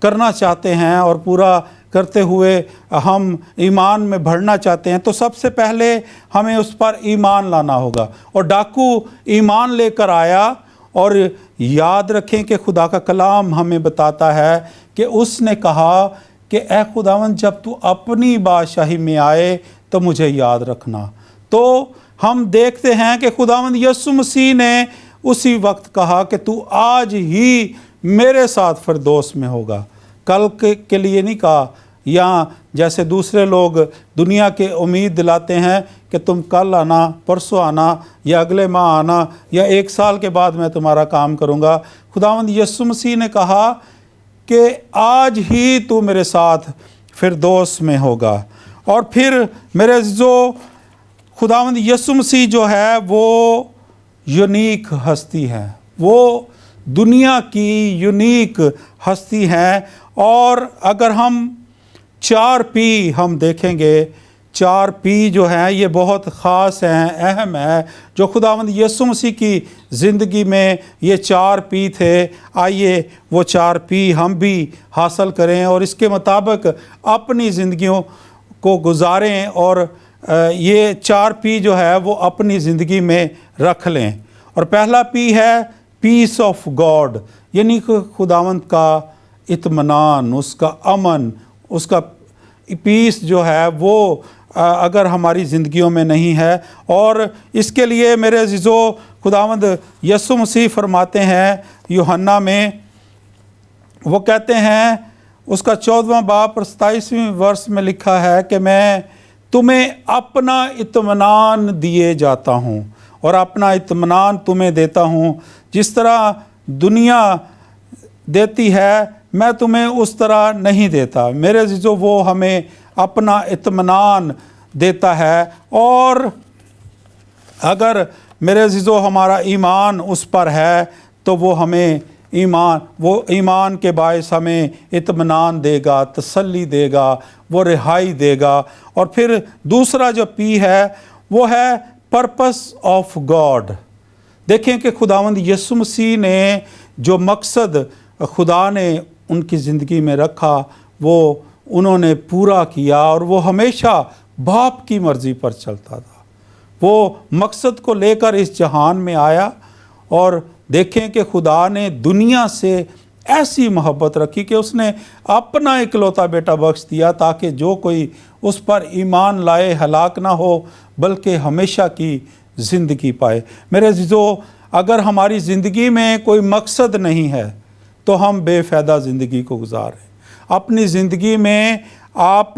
کرنا چاہتے ہیں اور پورا کرتے ہوئے ہم ایمان میں بڑھنا چاہتے ہیں تو سب سے پہلے ہمیں اس پر ایمان لانا ہوگا۔ اور ڈاکو ایمان لے کر آیا، اور یاد رکھیں کہ خدا کا کلام ہمیں بتاتا ہے کہ اس نے کہا کہ اے خداوند جب تو اپنی بادشاہی میں آئے تو مجھے یاد رکھنا۔ تو ہم دیکھتے ہیں کہ خداوند یسوع مسیح نے اسی وقت کہا کہ تو آج ہی میرے ساتھ فردوس میں ہوگا، کل کے لیے نہیں کہا، یا جیسے دوسرے لوگ دنیا کے امید دلاتے ہیں کہ تم کل آنا، پرسوں آنا، یا اگلے ماہ آنا، یا 1 سال کے بعد میں تمہارا کام کروں گا۔ خداوند یسوع مسیح نے کہا کہ آج ہی تو میرے ساتھ فردوس میں ہوگا۔ اور پھر میرے عزیزو، خداوند یسوع مسیح جو ہے وہ یونیک ہستی ہے، وہ دنیا کی یونیک ہستی ہے۔ اور اگر ہم 4 P ہم دیکھیں گے، 4 P جو ہیں یہ بہت خاص ہیں، اہم ہے، جو خداوند یسوع مسیح کی زندگی میں یہ 4 P تھے۔ آئیے وہ 4 P ہم بھی حاصل کریں اور اس کے مطابق اپنی زندگیوں کو گزاریں، اور یہ 4 P جو ہے وہ اپنی زندگی میں رکھ لیں۔ اور پہلا P ہے پیس آف گاڈ، یعنی خداوند کا اطمینان، اس کا امن، اس کا پیس جو ہے وہ اگر ہماری زندگیوں میں نہیں ہے۔ اور اس کے لیے میرے عزیزو، خداوند یسوع مسیح فرماتے ہیں یوحنا میں، وہ کہتے ہیں اس کا 14واں باب اور 27ویں ورس میں لکھا ہے کہ میں تمہیں اپنا اطمینان دیے جاتا ہوں اور اپنا اطمینان تمہیں دیتا ہوں، جس طرح دنیا دیتی ہے میں تمہیں اس طرح نہیں دیتا۔ میرے عزیزو، وہ ہمیں اپنا اطمینان دیتا ہے، اور اگر میرے عزیزو ہمارا ایمان اس پر ہے تو وہ ہمیں ایمان کے باعث ہمیں اطمینان دے گا، تسلی دے گا، وہ رہائی دے گا۔ اور پھر دوسرا جو P ہے وہ ہے پرپس آف گاڈ۔ دیکھیں کہ خداوند یسوع مسیح نے جو مقصد خدا نے ان کی زندگی میں رکھا وہ انہوں نے پورا کیا، اور وہ ہمیشہ باپ کی مرضی پر چلتا تھا۔ وہ مقصد کو لے کر اس جہان میں آیا، اور دیکھیں کہ خدا نے دنیا سے ایسی محبت رکھی کہ اس نے اپنا اکلوتا بیٹا بخش دیا تاکہ جو کوئی اس پر ایمان لائے ہلاک نہ ہو بلکہ ہمیشہ کی زندگی پائے۔ میرے عزیزو، اگر ہماری زندگی میں کوئی مقصد نہیں ہے تو ہم بے فائدہ زندگی کو گزار رہے ہیں۔ اپنی زندگی میں آپ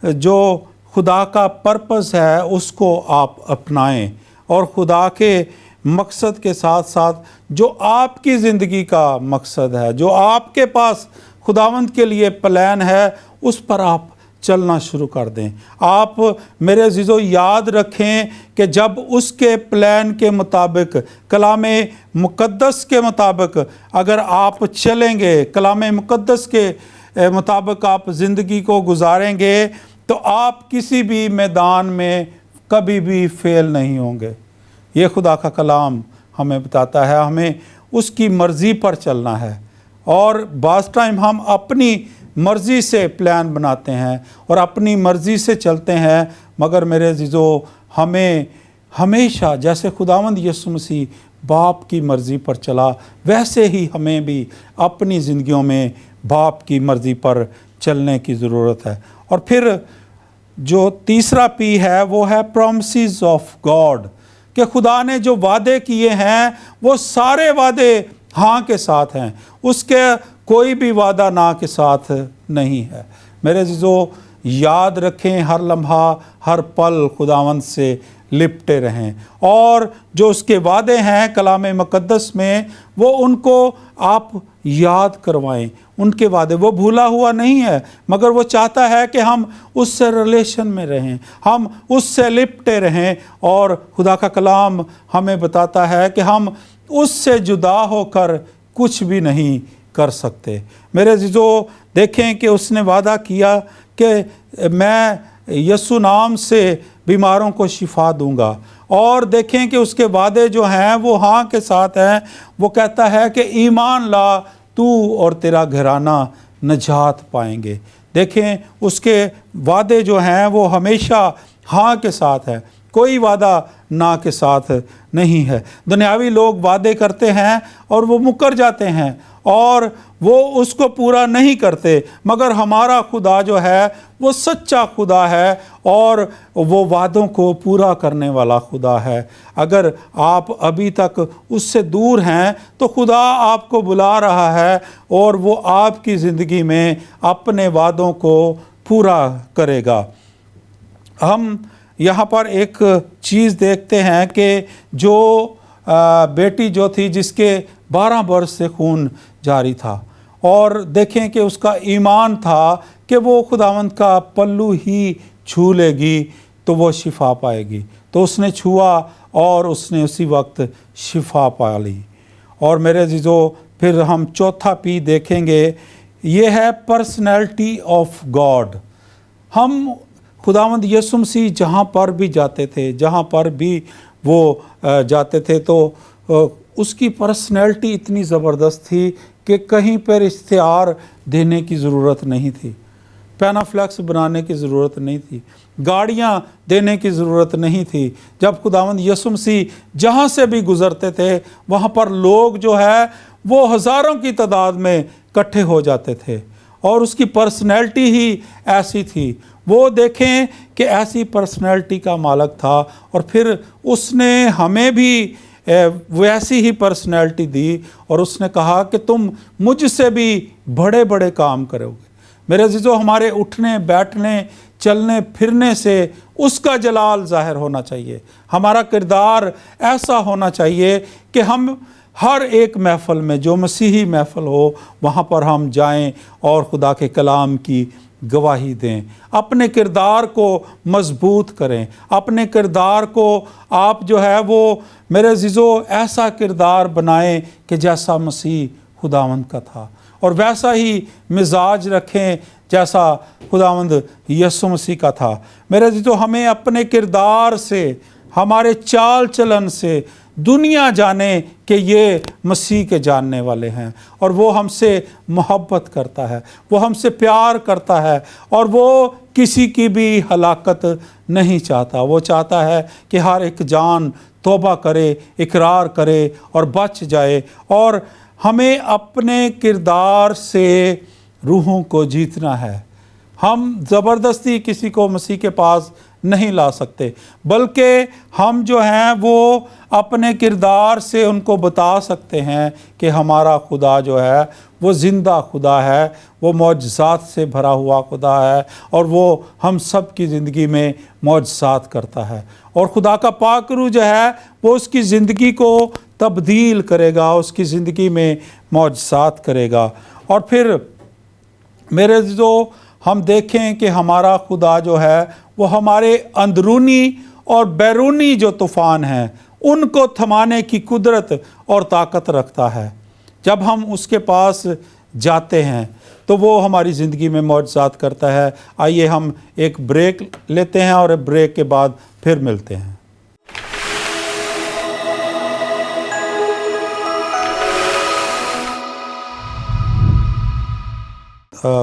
جو خدا کا پرپس ہے اس کو آپ اپنائیں، اور خدا کے مقصد کے ساتھ ساتھ جو آپ کی زندگی کا مقصد ہے، جو آپ کے پاس خداوند کے لیے پلان ہے، اس پر آپ چلنا شروع کر دیں۔ آپ میرے عزیزو یاد رکھیں کہ جب اس کے پلان کے مطابق، کلام مقدس کے مطابق اگر آپ چلیں گے، کلام مقدس کے مطابق آپ زندگی کو گزاریں گے، تو آپ کسی بھی میدان میں کبھی بھی فیل نہیں ہوں گے۔ یہ خدا کا کلام ہمیں بتاتا ہے، ہمیں اس کی مرضی پر چلنا ہے۔ اور بعض ٹائم ہم اپنی مرضی سے پلان بناتے ہیں اور اپنی مرضی سے چلتے ہیں، مگر میرے عزیزو ہمیں ہمیشہ جیسے خداوند یسوع مسیح باپ کی مرضی پر چلا، ویسے ہی ہمیں بھی اپنی زندگیوں میں باپ کی مرضی پر چلنے کی ضرورت ہے۔ اور پھر جو تیسرا P ہے وہ ہے پرومسز آف گاڈ، کہ خدا نے جو وعدے کیے ہیں وہ سارے وعدے ہاں کے ساتھ ہیں، اس کے کوئی بھی وعدہ نہ کے ساتھ نہیں ہے۔ میرے عزیزو یاد رکھیں، ہر لمحہ ہر پل خداوند سے لپٹے رہیں، اور جو اس کے وعدے ہیں کلام مقدس میں وہ ان کو آپ یاد کروائیں۔ ان کے وعدے وہ بھولا ہوا نہیں ہے، مگر وہ چاہتا ہے کہ ہم اس سے ریلیشن میں رہیں، ہم اس سے لپٹے رہیں، اور خدا کا کلام ہمیں بتاتا ہے کہ ہم اس سے جدا ہو کر کچھ بھی نہیں کر سکتے۔ میرے عزیزو دیکھیں کہ اس نے وعدہ کیا کہ میں یسوع نام سے بیماروں کو شفا دوں گا، اور دیکھیں کہ اس کے وعدے جو ہیں وہ ہاں کے ساتھ ہیں۔ وہ کہتا ہے کہ ایمان لا تو اور تیرا گھرانہ نجات پائیں گے۔ دیکھیں اس کے وعدے جو ہیں وہ ہمیشہ ہاں کے ساتھ ہے، کوئی وعدہ نہ کے ساتھ نہیں ہے۔ دنیاوی لوگ وعدے کرتے ہیں اور وہ مکر جاتے ہیں اور وہ اس کو پورا نہیں کرتے، مگر ہمارا خدا جو ہے وہ سچا خدا ہے اور وہ وعدوں کو پورا کرنے والا خدا ہے۔ اگر آپ ابھی تک اس سے دور ہیں تو خدا آپ کو بلا رہا ہے اور وہ آپ کی زندگی میں اپنے وعدوں کو پورا کرے گا۔ ہم یہاں پر ایک چیز دیکھتے ہیں کہ جو بیٹی جو تھی جس کے 12 برس سے خون جاری تھا، اور دیکھیں کہ اس کا ایمان تھا کہ وہ خداوند کا پلو ہی چھو لے گی تو وہ شفا پائے گی، تو اس نے چھوا اور اس نے اسی وقت شفا پا لی۔ اور میرے عزیزو پھر ہم چوتھا پی دیکھیں گے، یہ ہے پرسنالٹی آف گاڈ۔ ہم خداوند یسوع مسیح جہاں پر بھی جاتے تھے، جہاں پر بھی وہ جاتے تھے تو اس کی پرسنالٹی اتنی زبردست تھی کہ کہیں پر اشتہار دینے کی ضرورت نہیں تھی، پینافلیکس بنانے کی ضرورت نہیں تھی، گاڑیاں دینے کی ضرورت نہیں تھی۔ جب خداوند یسوع مسیح جہاں سے بھی گزرتے تھے وہاں پر لوگ جو ہے وہ ہزاروں کی تعداد میں اکٹھے ہو جاتے تھے، اور اس کی پرسنالٹی ہی ایسی تھی۔ وہ دیکھیں کہ ایسی پرسنالٹی کا مالک تھا، اور پھر اس نے ہمیں بھی ویسی ہی پرسنالٹی دی، اور اس نے کہا کہ تم مجھ سے بھی بڑے بڑے کام کرو گے۔ میرے عزیزو ہمارے اٹھنے بیٹھنے چلنے پھرنے سے اس کا جلال ظاہر ہونا چاہیے، ہمارا کردار ایسا ہونا چاہیے کہ ہم ہر ایک محفل میں جو مسیحی محفل ہو وہاں پر ہم جائیں اور خدا کے کلام کی گواہی دیں، اپنے کردار کو مضبوط کریں، اپنے کردار کو آپ جو ہے وہ میرے عزیزو ایسا کردار بنائیں کہ جیسا مسیح خداوند کا تھا، اور ویسا ہی مزاج رکھیں جیسا خداوند یسوع مسیح کا تھا۔ میرے عزیزو ہمیں اپنے کردار سے، ہمارے چال چلن سے دنیا جانے کہ یہ مسیح کے جاننے والے ہیں، اور وہ ہم سے محبت کرتا ہے، وہ ہم سے پیار کرتا ہے، اور وہ کسی کی بھی ہلاکت نہیں چاہتا۔ وہ چاہتا ہے کہ ہر ایک جان توبہ کرے، اقرار کرے اور بچ جائے۔ اور ہمیں اپنے کردار سے روحوں کو جیتنا ہے۔ ہم زبردستی کسی کو مسیح کے پاس نہیں لا سکتے، بلکہ ہم جو ہیں وہ اپنے کردار سے ان کو بتا سکتے ہیں کہ ہمارا خدا جو ہے وہ زندہ خدا ہے، وہ معجزات سے بھرا ہوا خدا ہے، اور وہ ہم سب کی زندگی میں معجزات کرتا ہے، اور خدا کا پاک روح جو ہے وہ اس کی زندگی کو تبدیل کرے گا، اس کی زندگی میں معجزات کرے گا۔ اور پھر میرے عزیزو ہم دیکھیں کہ ہمارا خدا جو ہے وہ ہمارے اندرونی اور بیرونی جو طوفان ہیں ان کو تھمانے کی قدرت اور طاقت رکھتا ہے۔ جب ہم اس کے پاس جاتے ہیں تو وہ ہماری زندگی میں معجزات کرتا ہے۔ آئیے ہم ایک بریک لیتے ہیں اور بریک کے بعد پھر ملتے ہیں۔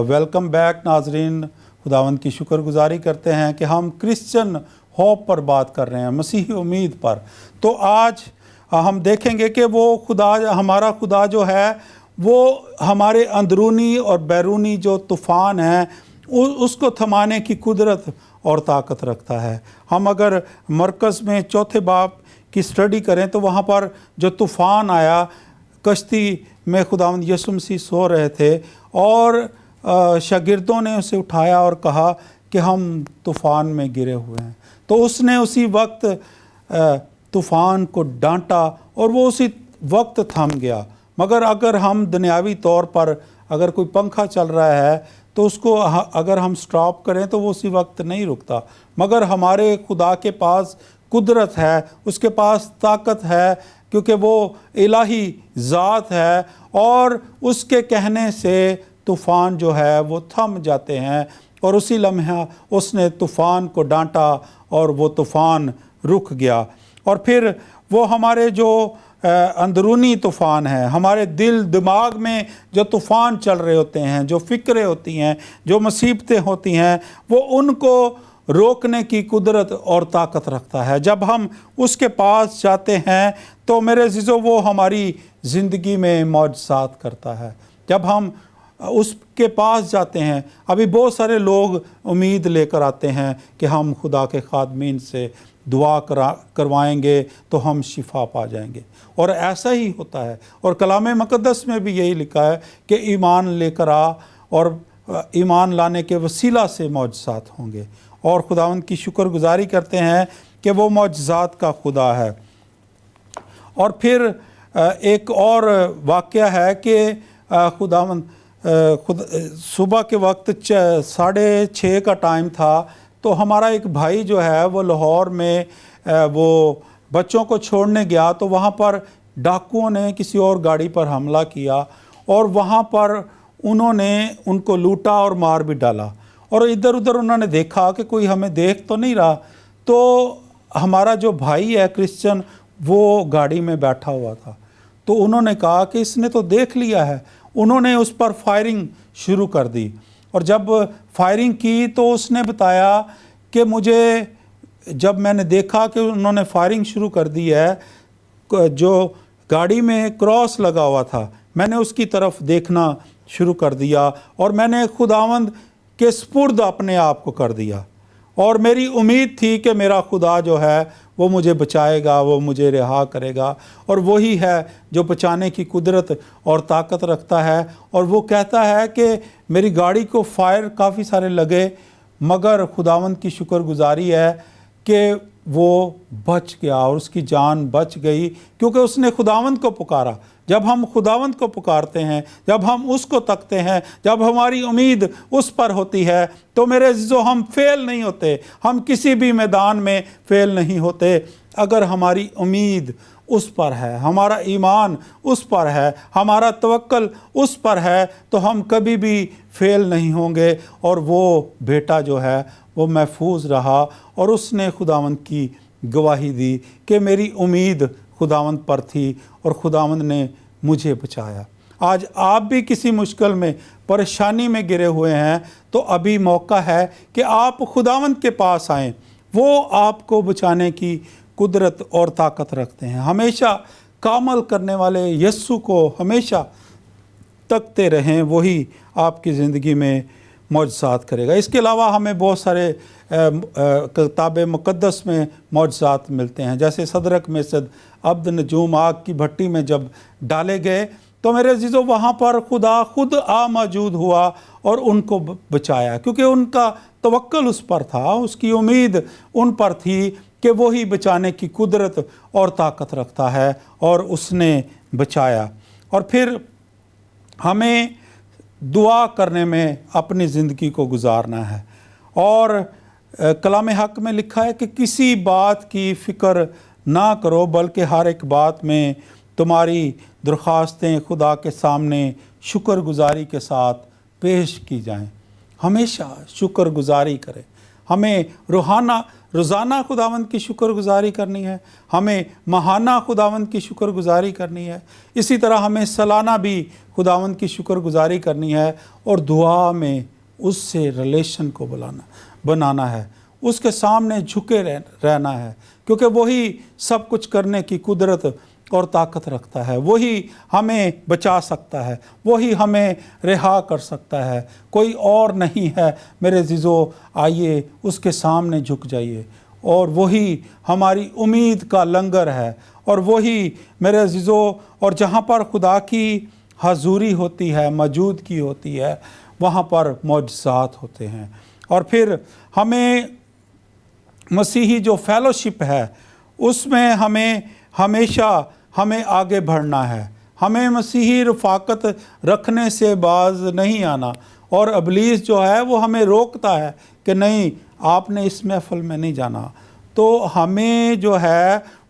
ویلکم بیک ناظرین، خداوند کی شکر گزاری کرتے ہیں کہ ہم کرسچن ہوپ پر بات کر رہے ہیں، مسیحی امید پر۔ تو آج ہم دیکھیں گے کہ وہ خدا، ہمارا خدا جو ہے وہ ہمارے اندرونی اور بیرونی جو طوفان ہیں اس کو تھمانے کی قدرت اور طاقت رکھتا ہے۔ ہم اگر مرکز میں چوتھے باب کی سٹڈی کریں تو وہاں پر جو طوفان آیا، کشتی میں خداوند یسوع مسیح سو رہے تھے اور شاگردوں نے اسے اٹھایا اور کہا کہ ہم طوفان میں گرے ہوئے ہیں، تو اس نے اسی وقت طوفان کو ڈانٹا اور وہ اسی وقت تھم گیا۔ مگر اگر ہم دنیاوی طور پر اگر کوئی پنکھا چل رہا ہے تو اس کو اگر ہم سٹاپ کریں تو وہ اسی وقت نہیں رکتا، مگر ہمارے خدا کے پاس قدرت ہے، اس کے پاس طاقت ہے، کیونکہ وہ الہی ذات ہے، اور اس کے کہنے سے طوفان جو ہے وہ تھم جاتے ہیں، اور اسی لمحہ اس نے طوفان کو ڈانٹا اور وہ طوفان رک گیا۔ اور پھر وہ ہمارے جو اندرونی طوفان ہے، ہمارے دل دماغ میں جو طوفان چل رہے ہوتے ہیں، جو فکریں ہوتی ہیں، جو مصیبتیں ہوتی ہیں، وہ ان کو روکنے کی قدرت اور طاقت رکھتا ہے۔ جب ہم اس کے پاس جاتے ہیں تو میرے عزیزو وہ ہماری زندگی میں معجزات کرتا ہے۔ جب ہم اس کے پاس جاتے ہیں، ابھی بہت سارے لوگ امید لے کر آتے ہیں کہ ہم خدا کے خادمین سے دعا کروائیں گے تو ہم شفا پا جائیں گے، اور ایسا ہی ہوتا ہے۔ اور کلام مقدس میں بھی یہی لکھا ہے کہ ایمان لے کر آ، اور ایمان لانے کے وسیلہ سے معجزات ہوں گے، اور خداوند کی شکر گزاری کرتے ہیں کہ وہ معجزات کا خدا ہے۔ اور پھر ایک اور واقعہ ہے کہ خداوند صبح کے وقت 6:30 کا ٹائم تھا، تو ہمارا ایک بھائی جو ہے وہ لاہور میں وہ بچوں کو چھوڑنے گیا، تو وہاں پر ڈاکوؤں نے کسی اور گاڑی پر حملہ کیا، اور وہاں پر انہوں نے ان کو لوٹا اور مار بھی ڈالا، اور ادھر ادھر انہوں نے دیکھا کہ کوئی ہمیں دیکھ تو نہیں رہا، تو ہمارا جو بھائی ہے کرسچن وہ گاڑی میں بیٹھا ہوا تھا، تو انہوں نے کہا کہ اس نے تو دیکھ لیا ہے۔ انہوں نے اس پر فائرنگ شروع کر دی، اور جب فائرنگ کی تو اس نے بتایا کہ مجھے جب میں نے دیکھا کہ انہوں نے فائرنگ شروع کر دی ہے، جو گاڑی میں کراس لگا ہوا تھا، میں نے اس کی طرف دیکھنا شروع کر دیا، اور میں نے خداوند کے سپرد اپنے آپ کو کر دیا، اور میری امید تھی کہ میرا خدا جو ہے وہ مجھے بچائے گا، وہ مجھے رہا کرے گا، اور وہی ہے جو بچانے کی قدرت اور طاقت رکھتا ہے۔ اور وہ کہتا ہے کہ میری گاڑی کو فائر کافی سارے لگے، مگر خداوند کی شکر گزاری ہے کہ وہ بچ گیا، اور اس کی جان بچ گئی، کیونکہ اس نے خداوند کو پکارا۔ جب ہم خداوند کو پکارتے ہیں، جب ہم اس کو تکتے ہیں، جب ہماری امید اس پر ہوتی ہے، تو میرے عزیزو ہم فیل نہیں ہوتے، ہم کسی بھی میدان میں فیل نہیں ہوتے۔ اگر ہماری امید اس پر ہے، ہمارا ایمان اس پر ہے، ہمارا توکل اس پر ہے، تو ہم کبھی بھی فیل نہیں ہوں گے۔ اور وہ بیٹا جو ہے وہ محفوظ رہا، اور اس نے خداوند کی گواہی دی کہ میری امید خداوند پر تھی، اور خداوند نے مجھے بچایا۔ آج آپ بھی کسی مشکل میں، پریشانی میں گرے ہوئے ہیں، تو ابھی موقع ہے کہ آپ خداوند کے پاس آئیں، وہ آپ کو بچانے کی قدرت اور طاقت رکھتے ہیں۔ ہمیشہ کامل کرنے والے یسوع کو ہمیشہ تکتے رہیں، وہی آپ کی زندگی میں معجزات کرے گا۔ اس کے علاوہ ہمیں بہت سارے کتاب مقدس میں معجزات ملتے ہیں، جیسے صدرک میسد عبد نجوم آگ کی بھٹی میں جب ڈالے گئے، تو میرے عزیزو وہاں پر خدا خود موجود ہوا اور ان کو بچایا، کیونکہ ان کا توکل اس پر تھا، اس کی امید ان پر تھی کہ وہی بچانے کی قدرت اور طاقت رکھتا ہے، اور اس نے بچایا۔ اور پھر ہمیں دعا کرنے میں اپنی زندگی کو گزارنا ہے، اور کلام حق میں لکھا ہے کہ کسی بات کی فکر نہ کرو، بلکہ ہر ایک بات میں تمہاری درخواستیں خدا کے سامنے شکر گزاری کے ساتھ پیش کی جائیں۔ ہمیشہ شکر گزاری کریں۔ ہمیں روزانہ خداوند کی شکر گزاری کرنی ہے، ہمیں ماہانہ خداوند کی شکر گزاری کرنی ہے، اسی طرح ہمیں سالانہ بھی خداوند کی شکر گزاری کرنی ہے، اور دعا میں اس سے ریلیشن کو بنانا ہے، اس کے سامنے جھکے رہنا ہے، کیونکہ وہی سب کچھ کرنے کی قدرت اور طاقت رکھتا ہے، وہی ہمیں بچا سکتا ہے، وہی ہمیں رہا کر سکتا ہے، کوئی اور نہیں ہے۔ میرے عزیزو آئیے اس کے سامنے جھک جائیے، اور وہی ہماری امید کا لنگر ہے، اور وہی میرے عزیزو، اور جہاں پر خدا کی حضوری ہوتی ہے، موجودگی ہوتی ہے، وہاں پر معجزات ہوتے ہیں۔ اور پھر ہمیں مسیحی جو فیلوشپ ہے، اس میں ہمیشہ ہمیں آگے بڑھنا ہے، ہمیں مسیحی رفاقت رکھنے سے باز نہیں آنا، اور ابلیس جو ہے وہ ہمیں روکتا ہے کہ نہیں، آپ نے اس محفل میں نہیں جانا، تو ہمیں جو ہے